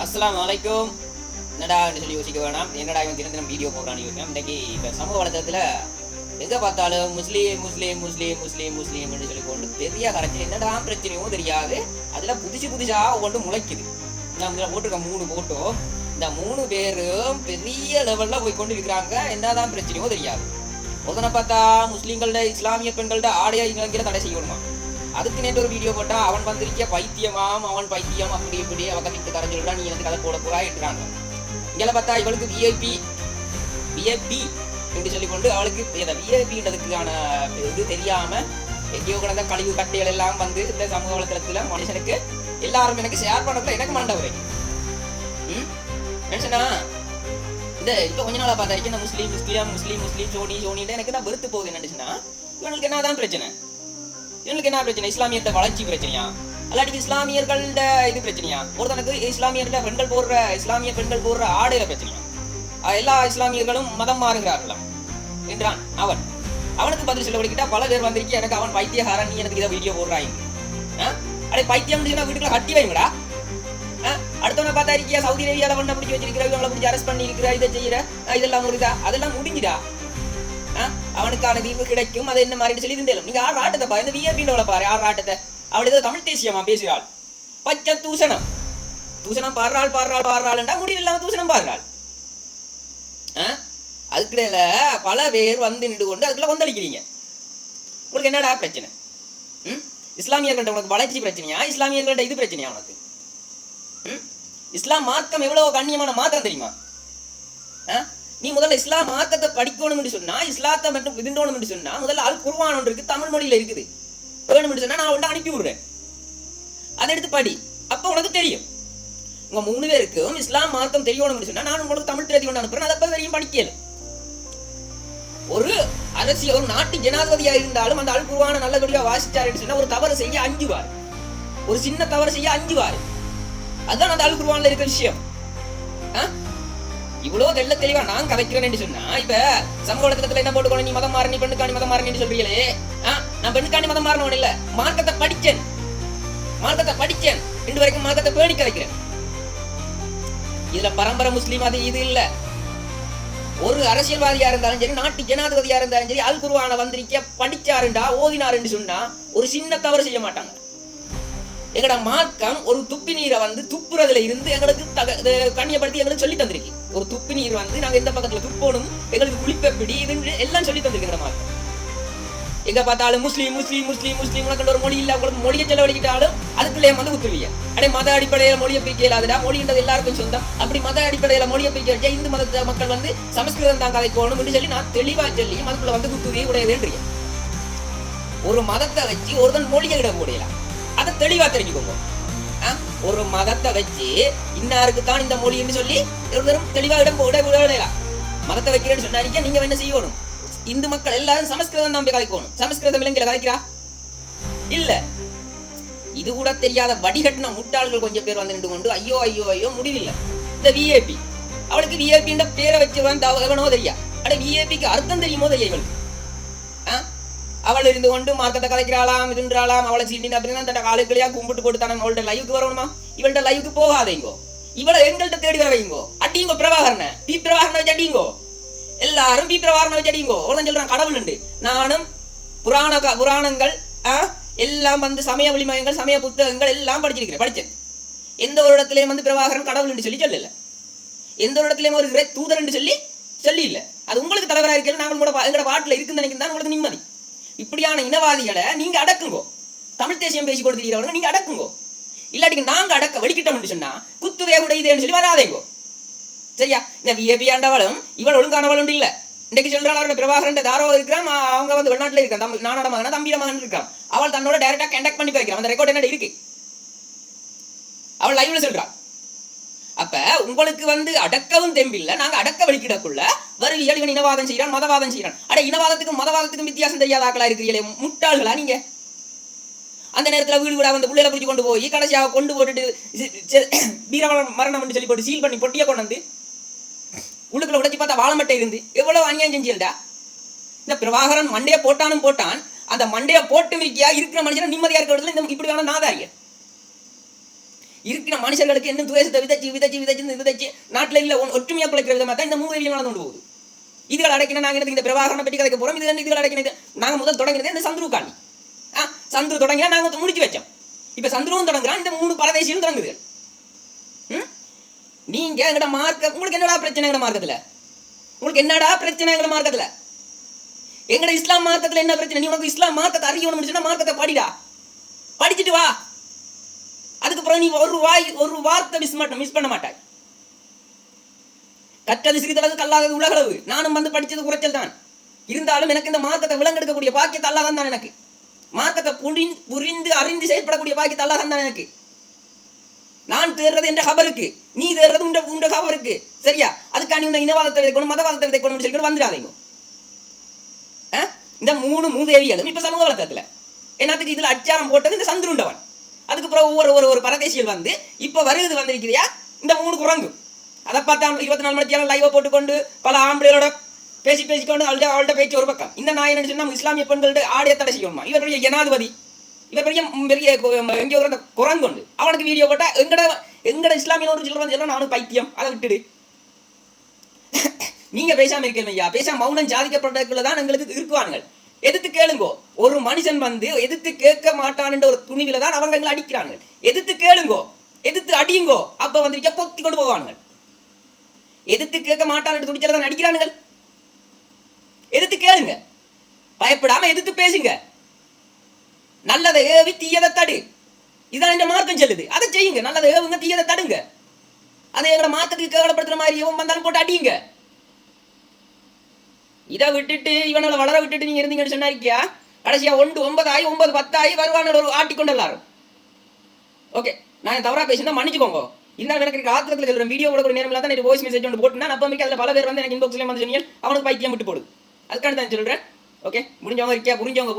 அஸ்ஸலாமு அலைக்கும். என்னடா சொல்லி யோசிக்க வேணாம். என்னடா இவன் தினம் தினம் வீடியோ போடுறான்னு யோசிக்கலாம். இன்றைக்கி இப்போ சமூக வலைத்தளத்தில் எங்கே பார்த்தாலும் முஸ்லீம் முஸ்லீம் முஸ்லீம் முஸ்லீம் முஸ்லீம்னு சொல்லி கொண்டு பெரிய கரைச்சி என்னடா பிரச்சனையோ தெரியாது. அதில் புதுசாக ஒன்று முளைக்குது. நான் இதில் போட்டிருக்க 3 போட்டோ. இந்த 3 பேரும் பெரிய லெவலில் போய் கொண்டு இருக்கிறாங்க. என்னதான் பிரச்சனையோ தெரியாது. முதல்ல பார்த்தா முஸ்லீம்களோட இஸ்லாமிய பெண்கள்ட ஆடையா இங்கே தடை செய்யணுமா. அதுக்கு நேற்று ஒரு வீடியோ போட்டா அவன் வந்திருக்க பைத்தியமாம், அவன் பைத்தியம் அப்படி இப்படி அவன் கிட்ட கரைஞ்சிடா நீ எனக்கு கதை போட போறாயிட்டுறாங்க. இங்கே பார்த்தா இவளுக்கு விஐபி என்று சொல்லி கொண்டு அவளுக்கு விஐபின்றதுக்கான இது தெரியாம எங்கேயோ கிடந்த கழிவு கட்டைகள் எல்லாம் வந்து இந்த சமூக வலைத்தளத்துல மனுஷனுக்கு எல்லாரும் எனக்கு ஷேர் பண்ணக்குள்ள எனக்கு மண்ட வரைக்கும் நினைச்சனா. இந்த இப்போ கொஞ்ச நாளா பார்த்தா இந்த முஸ்லீம் முஸ்லீம் முஸ்லீம் முஸ்லீம் சோனின்னு எனக்கு தான் வெறுத்து போகுது. நினைச்சுன்னா இவனுக்கு என்னதான் பிரச்சனை? இவனுக்கு என்ன பிரச்சனை? இஸ்லாமியர்கிட்ட வளர்ச்சி பிரச்சனையா, அல்லாட்டி இஸ்லாமியர்கள்ட இது பிரச்சனையா? ஒருத்தனுக்கு இஸ்லாமிய பெண்கள் போடுற ஆடையில பிரச்சனையா? எல்லா இஸ்லாமியர்களும் மதம் மாறுகிறார்களாம் என்றான் அவன். அவனுக்கு பதில் சொல்ல வலிக்கிட்டா பல பேர் வந்திருக்கி எனக்கு அவன் பைத்தியகாரன், நீ எனக்கு இதை வீடியோ போடுறாங்க. அடே பைத்தியம் வீட்டுக்குள்ள கட்டி வைங்கடா. அடுத்தவனை பார்த்தா இருக்கியா சவுதி அரேபியால பண்ண பிடிச்சி வச்சிருக்கிற, இவங்களை பிடிச்சி அரெஸ்ட் பண்ணி இருக்கிற, இதை செய்யற, இதெல்லாம் முடியுதா? அதெல்லாம் முடிஞ்சுடா. அவனுக்கான தீர்வு கிடைக்கும். அது என்ன மாதிரி சொல்லி இருந்தேன். நீங்க ஆறு ஆட்டத்தை பாரு, இந்த விஐபின்னு பாரு ஆறு ஆட்டத்தை. அவள் ஏதோ தமிழ் தேசியமா பேசுகிறாள். பச்சை தூசணம் பாடுறாள்டா முடிவில்லாம தூசணம் பாடுறாள். அதுக்கிடையில பல பேர் வந்து நின்று கொண்டு அதுக்குள்ள கொந்தளிக்கிறீங்க. உங்களுக்கு என்னடா பிரச்சனை? இஸ்லாமியர்கள்ட்ட உனக்கு வளர்ச்சி பிரச்சனையா, இஸ்லாமியர்கள்ட்ட இது பிரச்சனையா உனக்கு? இஸ்லாம் மார்க்கம் எவ்வளவு கண்ணியமான மார்க்கம் தெரியுமா? நீ முதல்ல இஸ்லாம் மார்க்கத்தை படிக்கணும்னு சொன்னா, இஸ்லாத்தை மட்டும் விதிண்டோணும் சொன்னா, முதல்ல அல் குர்ஆன் ஒன்று இருக்கு, தமிழ் மொழியில இருக்குது. வேணும்னு சொன்னா நான் ஒன்று அனுப்பி விடுறேன், அதை எடுத்து படி. அப்ப உனக்கு தெரியும். உங்க 3 பேருக்கும் இஸ்லாம் மார்க்கம் தெரியணும்னு சொன்னா நான் உங்களுக்கு தமிழ் பிரதி ஒன்று அனுப்புறேன், அதை தெரியும் படிக்கல. ஒரு அரசியல் ஒரு நாட்டு ஜனாதிபதியா இருந்தாலும் அந்த அல் குர்ஆனை நல்லபடியா வாசிச்சாருன்னு சொன்னா ஒரு தவறு செய்ய 5 வார், ஒரு சின்ன தவறு செய்ய 5 வார். அதுதான் அந்த அல் குர்ஆன்ல இருக்கிற விஷயம். இவ்வளவு தெள்ள தெளிவா நான் கதைக்கிறேன்னு சொன்னா, இப்ப சமூக வலைத்தளத்துல என்ன போட்டுக்கணும், நீ மதம் மாறி, நீ பெண்ணுக்காண்டி மதம் மாறினு சொல்றீங்களே. நான் பெண்ணுக்காண்டி மதம் மாறணும் இல்ல, மார்க்கத்தை படிச்சேன் இன்று வரைக்கும் மார்க்கத்தை பேணி கதைக்கிறேன். இதுல பரம்பரை முஸ்லீம் அது இது இல்ல. ஒரு அரசியல்வாதியா இருந்தாலும் சரி, நாட்டு ஜனாதிபதியா இருந்தாலும் சரி, அல் குர்ஆனை வந்திருக்க படிச்சாருண்டா ஓதினாருன்னு சொன்னா ஒரு சின்ன தவறு செய்ய மாட்டாங்க. எங்கட மார்க்கம் ஒரு துப்பி நீரை வந்து துப்புறதுல இருந்து எங்களுக்கு கண்ணியப்படுத்தி எங்களுக்கு சொல்லி தந்திருக்கு. ஒரு துப்பி நீர் வந்து நாங்க எந்த பக்கத்துல துப்போனும், எங்களுக்கு குளிப்பெப்பிடி இது எல்லாம் சொல்லி தந்திருக்கு மார்க்கம். எங்க பார்த்தாலும் முஸ்லீம் முஸ்லீம் முஸ்லீம் முஸ்லீம் உனக்கு ஒரு மொழி இல்ல, உங்களுக்கு மொழியை செலவழிக்கிட்டாலும் அதுக்குள்ளே வந்து குத்துவீங்க. அடே மத அடிப்படையில மொழியை பிரிக்க இல்லாதடா, மொழின்றது எல்லாருக்கும் சொந்தம். அப்படி மத அடிப்படையில மொழியை பிரிக்க வச்சா இந்து மத மக்கள் வந்து சமஸ்கிருதம் தான் கதைக்கணும் சொல்லி நான் தெளிவா சொல்லி மதத்துல வந்து குத்துவே உடையதுன்றீங்க. ஒரு மதத்தை வச்சு ஒருத்தன் மொழியை இட முடியலாம், அதை தெளிவா தெரிஞ்சுக்கோங்க. ஒரு மதத்தை வச்சு இன்னாருக்கு தான் இந்த மொழின்னு சொல்லி ஒருத்தரும் தெளிவா விடலாம். மதத்தை வைக்கிறேன்னு சொன்னாரிக்க நீங்க என்ன செய்யணும்? இந்து மக்கள் எல்லாரும் சமஸ்கிருதம் தான் கதைக்கணும். சமஸ்கிருதம் இலங்கையில கதைக்கிறா இல்ல. இது கூட தெரியாத வடிகட்டின முட்டாள்கள் கொஞ்சம் பேர் வந்து நின்று கொண்டு ஐயோ ஐயோ ஐயோ முடிவில்லை. இந்த விஏபி, அவளுக்கு விஏபின்ற பேரை வச்சு எவனோ தெரியா. அட விஏபிக்கு அர்த்தம் தெரியுமோ தெரியும் இவளுக்கு. அவள் இருந்து கொண்டு மார்க்கத்தை கதைக்கிறாளாம், இதுன்றாளாம், அவளை சீட்டின் அப்படின்னா அந்த காலுக்களையா கும்பிட்டு போட்டு தானே அவள்கிட்ட லைவுக்கு வரணுமா? இவள்கிட்ட லைவுக்கு போகாதீங்கோ, இவளை எங்கள்கிட்ட தேடி வர வைங்கோ. அடிங்கோ பிரபாகரனை, பி பிரபாகரனை வச்சு அடிங்கோ. எல்லாரும் பி பிரபாகரனை வச்சு அடிங்கோ. ஒருத்தன் சொல்றான் கடவுள் உண்டு. நானும் புராணங்கள் எல்லாம் வந்து சமய வழிமயங்கள் சமய புத்தகங்கள் எல்லாம் படிச்சேன். எந்த ஒரு இடத்துலயும் வந்து பிரபாகரன் கடவுள் என்று சொல்லி சொல்லல. எந்த ஒரு இடத்துலயும் ஒரு தூதர் என்று சொல்லி இல்ல. அது உங்களுக்கு தலைவராக இருக்கல, நாங்கள் கூட எங்களோட பாட்டில் இருக்குன்னு நினைக்கிறதா உங்களுக்கு நிம்மதி. இப்படியான இனவாதிகளை நீங்க அடக்குங்கோ. தமிழ் தேசியம் பேசி கொடுத்துருக்கிறவங்க நீங்க அடக்குங்கோ. இல்லாட்டி நாங்க அடக்க வெளிக்கிட்டோம்னு சொன்னா குத்துவே கூட இதேன்னு சொல்லி வராதேங்கோ. சரியா? இந்த விஏபி ஆண்டவளும் இவள் ஒழுங்கானவள் உண்டு இல்ல. இன்றைக்கு சொல்றாள் பிரபாகரன் தாரோ இருக்கிறான், அவங்க வந்து வெளிநாட்டுல இருக்கான், நானோட மகன் தம்பியோட மகன் இருக்கான். அவள் தன்னோட டைரக்டா கண்டக்ட் பண்ணி வைக்கிறான். அந்த ரெக்கார்ட் என்ன இருக்கு, அவள் லைவ்ல சொல்றாள். அப்ப உங்களுக்கு வந்து அடக்கவும் தெம்பில்லை, நாங்க அடக்க வெளிக்கிடக்குள்ள வருவியல் இவன் இனவாதம் செய்யறான், மதவாதம் செய்யறான். அட இனவாதத்துக்கும் மதவாதத்துக்கும் வித்தியாசம் தெரியாத ஆக்களா இருக்கிறீங்களே, முட்டாள்களா நீங்க? அந்த நேரத்துல வீடு வீடா வந்து பிள்ளைகளை பிடிச்சி கொண்டு போய் கடைசியாக கொண்டு போட்டுட்டு வீர மரணம் சொல்லி போட்டு சீல் பண்ணி பொட்டியை கொண்டு வந்து உள்ளுக்குள்ள உடைச்சி பார்த்தா வாழமட்டை இருந்து எவ்வளவு அநியாயம் செஞ்சிருந்தா. இந்த பிரபாகரன் மண்டையை போட்டான், அந்த மண்டையை போட்டு இருக்கியா இருக்கிற மனுஷனை நிம்மதியா இருக்கிற இடத்துல இந்த இப்படி வேணா நாதாரிய இருக்கிற மனுஷர்களுக்கு இன்னும் துவேஷத்தை விதைச்சு நாட்டில் இல்லை ஒற்றுமையாக பிழைக்கிற விதமாக தான் இந்த மூதேவிகள் நடந்து கொண்டு போகுது. இதுகள் அடைக்கணும். நாங்கள் இந்த பிரபாகரனை பற்றி கதைக்க போகிறோம். இதுகள் அடைக்கணும். நாங்கள் முதல் தொடங்கினது இந்த சந்துரு காண்டி. சந்துரு தொடங்கினா நாங்கள் முடிச்சு வச்சோம். இப்போ சந்துருவும் தொடங்குறான், இந்த 3 பரதேசியும் தொடங்குதுகள். நீங்க எங்கட மார்க்க உங்களுக்கு என்னடா பிரச்சனை? எங்கட மார்க்கத்துல உங்களுக்கு என்னடா பிரச்சனை? எங்கட மார்க்கத்துல எங்கட இஸ்லாம் மார்க்கத்துல என்ன பிரச்சனை? நீ உனக்கு இஸ்லாம் மார்க்கத்தை அறியணும், மார்க்கத்தை படிடா, படிச்சுட்டு வா. அதுக்கப்புறம் நீ ஒரு வார்த்தை மிஸ் பண்ண மாட்டாய். கற்றது சிறிதளவு கல்லாதது உலகளவு. நானும் வந்து படிச்சது குறைச்சல் தான். இருந்தாலும் எனக்கு இந்த மார்க்கத்தை விலங்கெடுக்கக்கூடிய பாக்கியத்தை அல்லாஹ் தான் எனக்கு. மார்க்கத்தை புரிந்து அறிந்து செயல்படக்கூடிய பாக்கியத்தை அல்லாஹ் தான் எனக்கு. நான் தேர்றது என்ற கபருக்கு, நீ தேர்றது உண்ட கபருக்கு. சரியா? அதுக்காண்டி உண்ட இனவாதத்தை விதைக்கணும், மதவாதத்தை விதைக்கணும் சொல்லி வந்துடாதீங்க. இந்த 3 மூதேவிகளும் இப்ப சமூக வளர்த்தத்துல என்னத்துக்கு இதுல அச்சாரம் போட்டது இந்த சந்துருண்டவன். அதுக்கப்புறம் ஒவ்வொரு பரதேசிகள் வந்து இப்ப வருது வந்திருக்கிறியா இந்த 3 குரங்கு. அதை பார்த்தா 24 மணி நேரம் லைவா போட்டுக்கொண்டு பல ஆம்பளைகளோட பேசிக்கொண்டு அவள்கிட்ட பேச்சு ஒரு பக்கம். இந்த நாய் என்ன சொன்னா இஸ்லாமிய பெண்கள்ட்ட ஆடைய தடை செய்யணுமா? இவர் பெரிய ஜனாதிபதி, இவர் பெரிய எங்க ஒரு குரங்கு உண்டு. அவனுக்கு வீடியோ போட்டா எங்கட இஸ்லாமியோட சொல்றான் அவனுக்கு பைத்தியம், அதை விட்டுடு. நீங்க பேசாம இருக்கீங்க ஐயா, பேசாம மௌனம் சாதிக்கப்பட்டதுக்குள்ளதான் எங்களுக்கு இருக்குவானுங்கள். எதிர்த்து கேளுங்கோ. ஒரு மனுஷன் வந்து எதிர்த்து கேட்க மாட்டான் ஒரு துணிவில தான் அவங்க எங்களை அடிக்கிறாங்க. எதிர்த்து கேளுங்கோ, எதிர்த்து அடியுங்கோ, அப்ப வந்து பொத்தி கொண்டு போவானுங்க. எதிர்த்து கேட்க மாட்டான் துணிச்சல தான் அடிக்கிறானுங்கள். எதிர்த்து கேளுங்க, பயப்படாம எதிர்த்து பேசுங்க. நல்லதை ஏவி தீயதை தடு, இதான் இந்த மார்க்கம் சொல்லுது. அதை செய்யுங்க. நல்லதை ஏவுங்க, தீயதை தடுங்க. அதை எங்களோட மார்க்கத்துக்கு கேவலப்படுத்துற மாதிரி எவன் வந்தாலும் போட்டு அடியுங்க. இதை விட்டுட்டு இவனை வளர விட்டுட்டு நீங்க இருந்தீங்கன்னு சொன்னா இருக்கியா, கடைசியா 1 9 ஆகி 9 10 ஆகி வருவாங்க ஒரு ஆட்டிக்கொண்டு எல்லாரும். ஓகே, நான் தவறா பேசினா மன்னிச்சுக்கோங்க. இருந்தாலும் எனக்கு ஆத்திரத்தில் சொல்றேன். வீடியோ கூட நேரம் இல்லாத நான் வாய்ஸ் மெசேஜ் ஒன்று போட்டுனா அப்போ அதில் பல பேர் வந்து எனக்கு இன்பாக்ஸ்லேயே வந்து சொன்னீங்க அவனுக்கு பைத்தியம் விட்டு போடு. அதுக்கான தான் சொல்றேன். ஓகே, முடிஞ்சவங்க இருக்கியா, புரிஞ்சவங்க